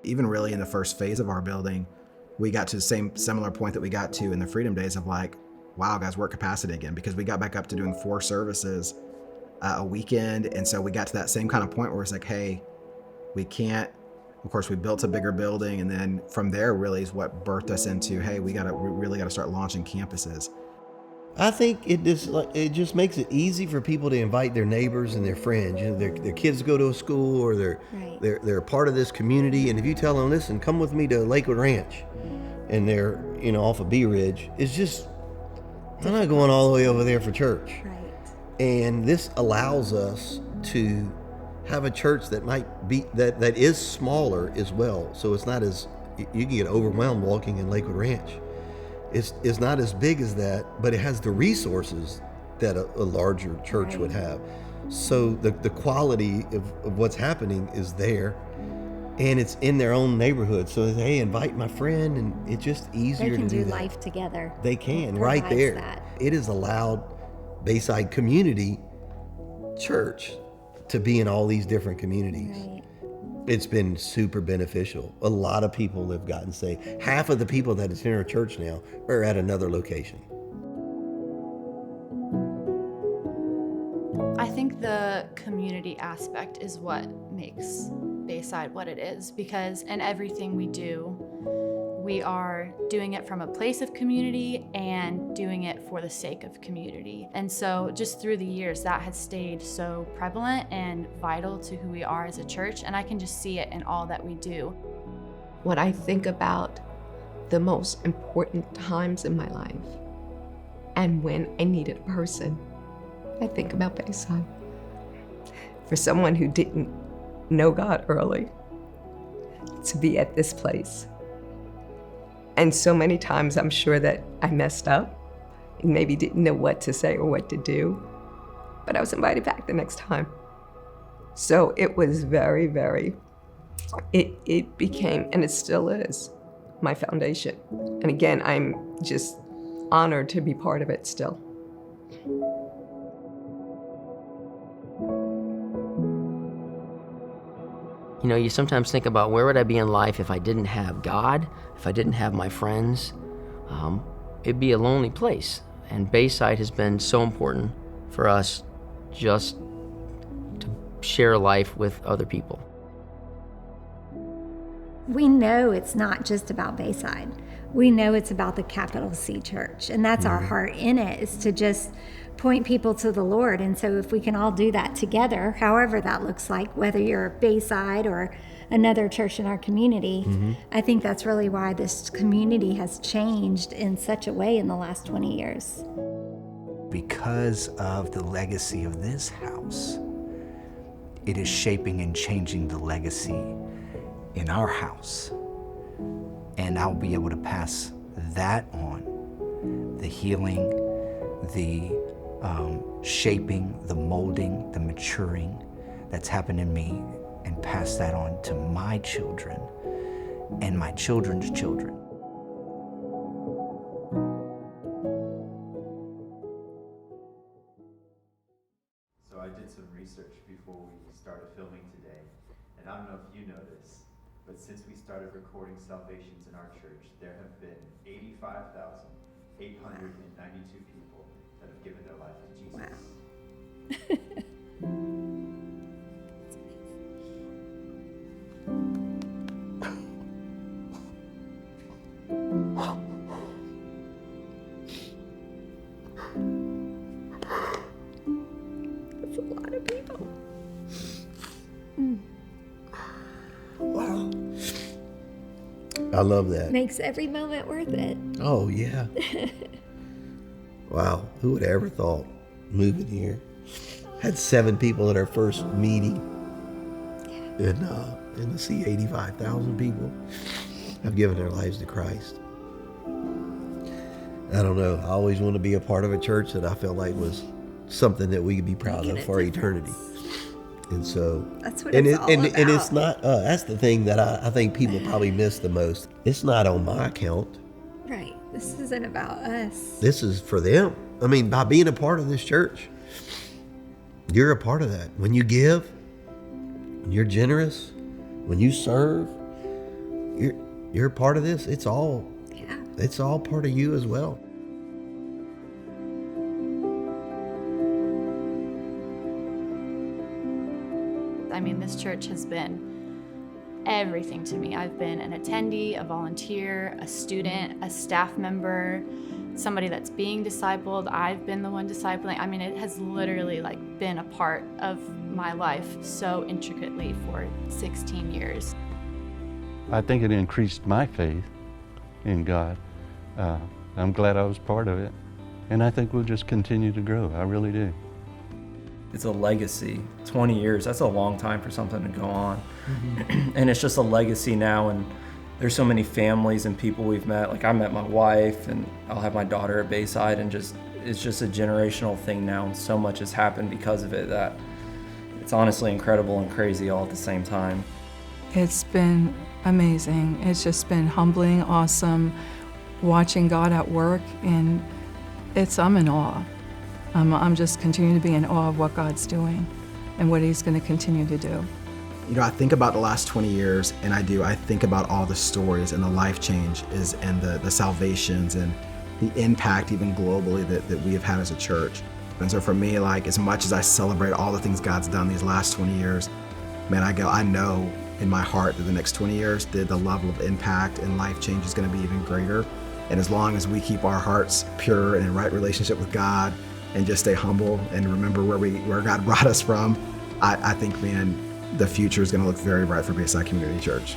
even really in the first phase of our building, we got to the same similar point that we got to in the Freedom Days of like, wow, guys, we're at capacity again, because we got back up to doing 4 services a weekend. And so we got to that same kind of point where it's like, hey, we can't, of course, we built a bigger building. And then from there really is what birthed us into, hey, we really got to start launching campuses. I think it just makes it easy for people to invite their neighbors and their friends. You know, their kids go to a school, or they're a part of this community. And if you tell them, listen, come with me to Lakewood Ranch, and they're off of Bee Ridge, it's just I'm not going all the way over there for church. Right. And this allows us to have a church that might be that is smaller as well. So it's not as you can get overwhelmed walking in Lakewood Ranch. It's not as big as that, but it has the resources that a larger church would have. So the quality of what's happening is there, and it's in their own neighborhood. So hey, invite my friend, and it's just easier to do that. They can do life together. They can, right there. That. It has allowed Bayside Community Church to be in all these different communities. Right. It's been super beneficial. A lot of people have gotten saved. Half of the people that attend our church now are at another location. I think the community aspect is what makes Bayside what it is, because in everything we do, we are doing it from a place of community and doing it for the sake of community. And so just through the years, that has stayed so prevalent and vital to who we are as a church. And I can just see it in all that we do. When I think about the most important times in my life and when I needed a person, I think about Bayside. For someone who didn't know God early, to be at this place. And so many times I'm sure that I messed up and maybe didn't know what to say or what to do, but I was invited back the next time. So it was very, it became, and it still is, my foundation. And again, I'm just honored to be part of it still. You know, you sometimes think about where would I be in life if I didn't have God, if I didn't have my friends. It'd be a lonely place. And Bayside has been so important for us just to share life with other people. We know it's not just about Bayside. We know it's about the capital C Church. And that's our heart in it, is to just point people to the Lord. And so if we can all do that together, however that looks like, whether you're Bayside or another church in our community, I think that's really why this community has changed in such a way in the last 20 years. Because of the legacy of this house, it is shaping and changing the legacy in our house. And I'll be able to pass that on. The healing, the shaping, the molding, the maturing that's happened in me, and pass that on to my children and my children's children. So I did some research before we started filming today, and I don't know if you know this, but since we started recording salvations in our church, there have been 85,892 people that have given their life to Jesus. Wow. That's a lot of people. Wow. I love that. Makes every moment worth it. Oh, yeah. Wow. Who would have ever thought moving here? Had 7 people at our first meeting. And to see 85,000 people have given their lives to Christ. I don't know. I always want to be a part of a church that I felt like was something that we could be proud of for eternity. And so that's what it's all about. And it's not, that's the thing that I think people probably miss the most. It's not on my account. Right. This isn't about us. This is for them. I mean, by being a part of this church, you're a part of that. When you give, when you're generous, when you serve, you're a part of this. It's all part of you as well. I mean, this church has been everything to me. I've been an attendee, a volunteer, a student, a staff member, somebody that's being discipled. I've been the one discipling. I mean, it has literally been a part of my life so intricately for 16 years. I think it increased my faith in God. I'm glad I was part of it. And I think we'll just continue to grow. I really do. It's a legacy. 20 years, that's a long time for something to go on. And it's just a legacy now, and there's so many families and people we've met. I met my wife, and I'll have my daughter at Bayside, and it's just a generational thing now, and so much has happened because of it that it's honestly incredible and crazy all at the same time. It's been amazing. It's just been humbling, awesome, watching God at work, and I'm in awe. I'm just continuing to be in awe of what God's doing and what He's going to continue to do. I think about the last 20 years, and I think about all the stories and the life changes and the salvations and the impact even globally that we have had as a church. And so for me, as much as I celebrate all the things God's done these last 20 years, man, I know in my heart that the next 20 years, the level of impact and life change is going to be even greater. And as long as we keep our hearts pure and in right relationship with God, and just stay humble and remember where God brought us from, I think, man, the future is going to look very bright for Bayside Community Church.